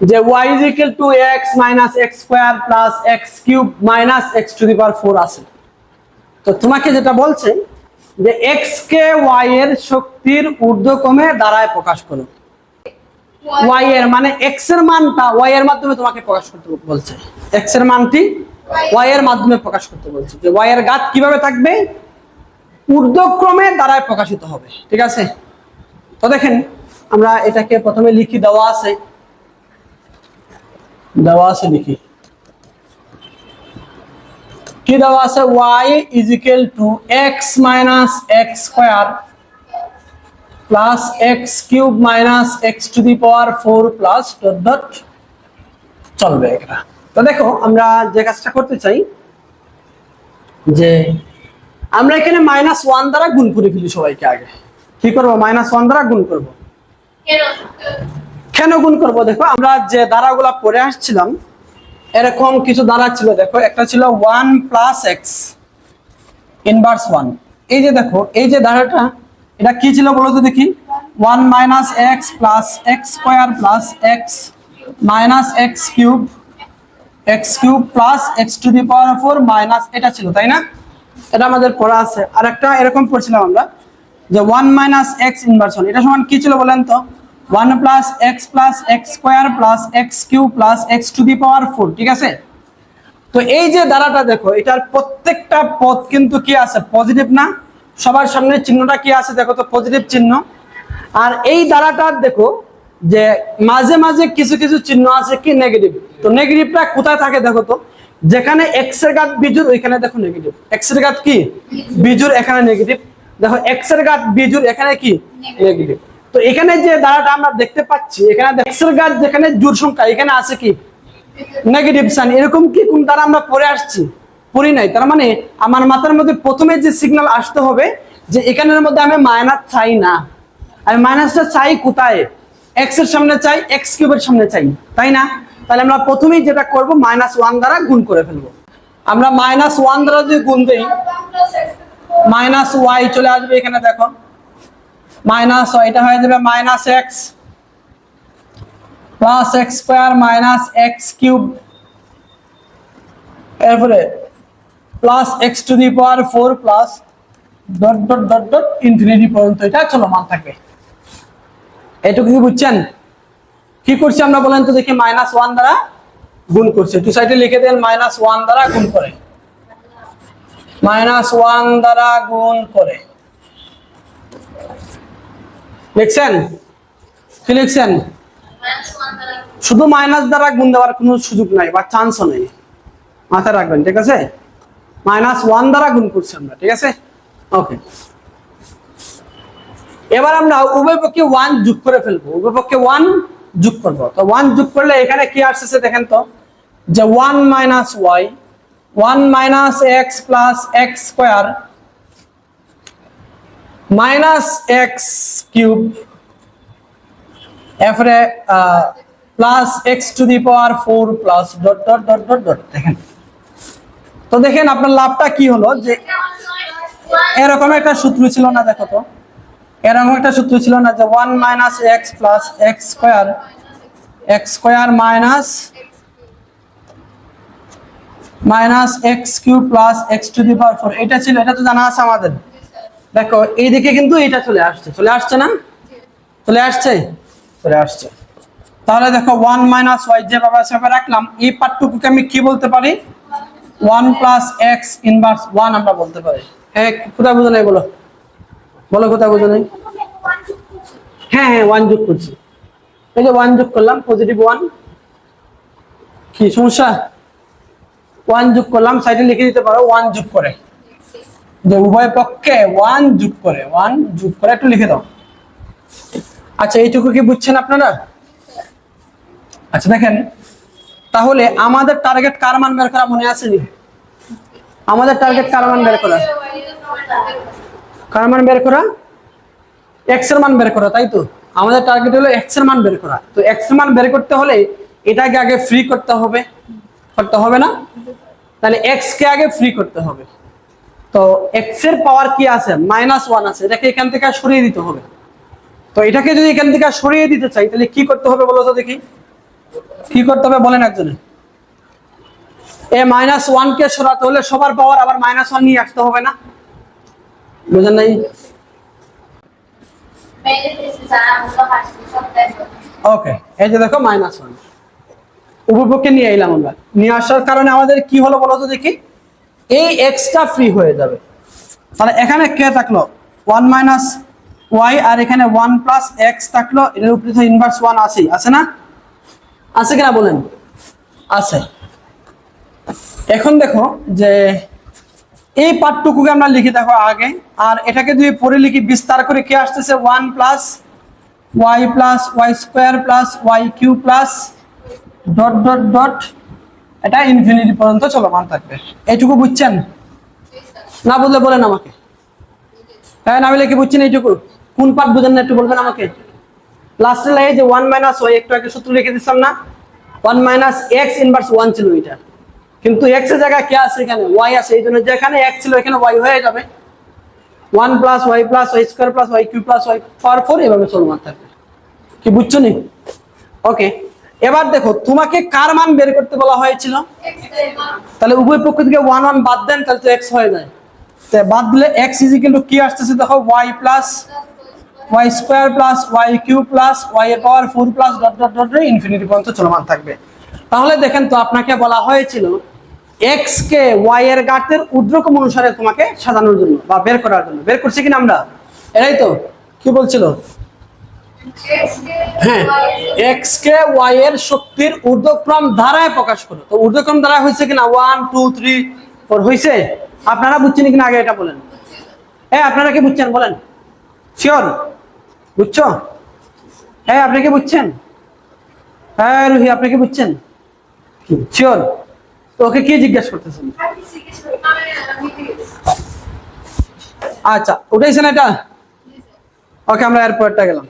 যে y is equal to x minus x square plus x cube minus x to the power 4 আছে। তো তোমাকে যেটা বলছে যে x কে y এর শক্তির ঊর্ধ্বক্রমে দ্বারায় প্রকাশ করো। y এর মানে x এর মানটা y এর মাধ্যমে তোমাকে প্রকাশ করতে বলছে। x এর মানটি y এর মাধ্যমে প্রকাশ করতে বলছে। যে y এর ঘাত কিভাবে থাকবে? ঊর্ধ্বক্রমে দ্বারায় প্রকাশিত হবে। ঠিক আছে? তো দেখেন আমরা এটাকে প্রথমে লিখি, দেওয়া আছে লিখি কি দেওয়া আছে, y is equal to x minus x square plus x cube minus x to the power 4 plus dot dot চলবে এটা। তো দেখো আমরা যে কাজটা করতে চাই যে আমরা এখানে -1 দ্বারা গুণ করে ফেলি সবাইকে। আগে কি করব? -1 দ্বারা গুণ করব। কেন গুণ করব? দেখো আমরা যে ধারাগুলো পড়ে আসছিলাম এরকম কিছু ধারা ছিল। দেখো একটা ছিল 1 plus x ইনভার্স 1। এই যে দেখো এই যে ধারাটা এটা কি ছিল বলো তো দেখি? 1 minus x plus x square plus x minus x cube plus x to the power 4 minus এটা ছিল, তাই না? এটা আমাদের পড়া আছে। আর একটা এরকম পড়ছিলাম আমরা যে 1 minus x ইনভার্স 1 এটা সমান কি ছিল বলেন তো? 1 plus x square plus x cube plus x to the power 4। ঠিক আছে? তো এই যে ধারাটা দেখো এটার প্রত্যেকটা পদ কিন্তু কি আছে? পজিটিভ না? সবার সামনে চিহ্নটা কি আছে দেখো তো? পজিটিভ চিহ্ন। আর এই ধারাটার দেখো যে মাঝে মাঝে কিছু কিছু চিহ্ন আছে কি নেগেটিভ। তো নেগেটিভটা কোথায় থাকে দেখো তো? যেখানে x এর ঘাত বিজোড় ওইখানে দেখো নেগেটিভ। x এর ঘাত কি বিজোড়, এখানে নেগেটিভ। দেখো x এর ঘাত বিজোড়, এখানে কি নেগেটিভ। তো এখানে যে ধারাটা আমরা দেখতে পাচ্ছি এখানে x এর ঘাত যেখানে জোড় সংখ্যা এখানে আছে কি নেগেটিভ সাইন। এরকম কি কোন দ্বারা আমরা পড়ে আসছি? পড়ি নাই। তার মানে আমার মাথার মধ্যে প্রথমে যে সিগন্যাল আসতে হবে যে এখানের মধ্যে আমি মাইনাস চাই না, আমি মাইনাসটা চাই কোথায়? x এর সামনে চাই, x কিউবের সামনে চাই, তাই না? তাহলে আমরা প্রথমেই যেটা করব -1 দ্বারা গুণ করে ফেলবো। আমরা -1 দ্বারা যদি গুণ দেই -y চলে আসবে এখানে। দেখো -y এটা হয়ে যাবে -x plus x square minus x cube এরপরে plus x to the power 4 plus dot dot dot dot infinity পর্যন্ত এটা চলমান থাকবে। এটুকু কি বুঝছেন? কি করছি আমরা বলেন তো দেখি? -1 দ্বারা গুণ করছি। টু সাইডে লিখে দেন -1 দ্বারা গুণ করে, -1 দ্বারা গুণ করে। লিখছেন? কি লিখছেন? শুধু মাইনাস দ্বারা গুণ দেওয়ার কোনো সুযোগ নাই বা চান্সও নেই, মাথায় রাখবেন। ঠিক আছে? -1 দ্বারা গুণ করছি আমরা। ঠিক আছে? ওকে। এবার আমরা উভয় পক্ষে 1 যোগ করে ফেলবো। উভয় পক্ষে 1 যোগ করব। তো 1 যোগ করলে এখানে কি আসছে দেখেন তো? যে 1 minus y 1 minus x plus x square minus x cube এরপরে plus x to the power 4 plus dot dot dot dot dot। দেখেন তো, দেখেন আপনার লাভটা কি হলো? যে এরকম একটা সূত্র ছিল না? দেখো তো এরকম একটা সূত্র ছিল না যে 1 minus x plus x square minus x cube plus x to the power 4 এটা ছিল। এটা তো জানা আছে আমাদের। দেখো এইদিকে কিন্তু এটা চলে আসছে না? চলে আসছে। তাহলে দেখো 1 minus y যেভাবে সেভাবে রাখলাম, এই পার্টটুকুকে আমি কি বলতে পারি? 1 plus x ইনভার্স 1 আমরা বলতে পারি। হ্যাঁ, কোথায় বুঝো নাই বলো? কোথায় বুঝো নাই? হ্যাঁ 1 যোগ করছি। এই যে 1 যোগ করলাম, পজিটিভ 1। কি সমস্যা? 1 যোগ করলাম, সাইডে লিখে দিতে পারো 1 যোগ করে। যে উভয় পক্ষে 1 যোগ করে একটু লিখে দাও। আচ্ছা, এইটুকু কি বুঝছেন আপনারা? আচ্ছা দেখেন, তাহলে আমাদের টার্গেট কার মান বের করা মনে আছে নি? আমাদের টার্গেট কার মান বের করা? x এর মান বের করা, তাই তো? আমাদের টার্গেট হলো x এর মান বের করা। তো x এর মান বের করতে হলে এটাকে আগে ফ্রি করতে হবে না? তাহলে x কে আগে ফ্রি করতে হবে। তো x এর পাওয়ার কি আছে? -1 আছে। এটাকে এখান থেকে সরিয়ে দিতে হবে। তো এটাকে যদি এখান থেকে সরিয়ে দিতে চাই তাহলে কি করতে হবে বলো তো দেখি? কি করতে হবে বলেন একজনে? এ -1 কে সরাতে হলে সবার পাওয়ার আবার -1 নিয়ে আসতে হবে না? বুঝেন নাই? ওকে, এই যে দেখো -1 উপপক্ষে নিয়ে এলাম আমরা। নিয়ে আসার কারণে আমাদের কি হলো বলো তো দেখি, এই এক্সটা ফ্রি হয়ে যাবে। তাহলে এখানে কে থাকলো 1 - y, আর এখানে 1 + x থাকলো। এর উপরে তো ইনভার্স 1 আছেই, আছে না? আছে কিনা বলেন? আছে। এখন দেখো যে এই পার্টটুকুকে আমরা লিখে দেখো আগে, আর এটাকে যদি পরে লিখি বিস্তার করে কি আসতেছে 1 + y + y² + y³ dot dot dot, এটা ইনফিনিটি পর্যন্ত চলমান থাকবে। এইটুকু বুঝছেন? না বুঝলে বলেন আমাকে। হ্যাঁ, না বলে কি বুঝছেন এইটুকু? কোন পার্ট বুঝেন না একটু বলবেন আমাকে। লাস্টে লাগে যে 1 - y, একটু আগে সূত্র লিখে দিচ্ছিলাম না, 1 - x ইনভার্স 1 ছিল এটা, কিন্তু x এর জায়গায় কি আছে? এখানে y আছে, এই জন্য যেখানে x ছিল এখানে y হয়ে যাবে। 1 + y + y² + y³ + y⁴ এভাবে চলমান থাকবে। কি বুঝছো নি? ওকে, এবার দেখো তোমাকে কার মান বের করতে বলা হয়েছিল? তাহলে উভয় পক্ষ থেকে 1 1 বাদ দেন, তাহলে তো x হয়ে যায়। তো বাদ দিলে x = কি আসতেছে দেখো, y + y² + y³ + y⁴ dot dot dot infinity পর্যন্ত চলমান থাকবে। তাহলে দেখেন তো আপনাকে বলা হয়েছিল x কে y এর ঘাতের ঊর্ধ্বক্রম অনুসারে তোমাকে সাজানোর জন্য বা বের করার জন্য। বের করছি কিনা আমরা? এটাই তো কি বলছিল? হ্যাঁ, x কে y এর শক্তির ঊর্ধ্বক্রম ধারায় প্রকাশ করো। তো ঊর্ধ্বক্রম ধারা হয়েছে কিনা? 1 2 3 4 হয়েছে? আপনারা বুঝছেন কিনা আগে এটা বলেন। হ্যাঁ, আপনারা কি বুঝছেন বলেন? শিওর বুঝছো? হ্যাঁ, আপনি কি বুঝছেন? হ্যাঁ রুহি, আপনি কি বুঝছেন? শিওর? তো ওকে কি জিজ্ঞাসা করতেছেন? আচ্ছা, উঠেছেন এটা? ওকে, আমরা এরপরটা গেলাম।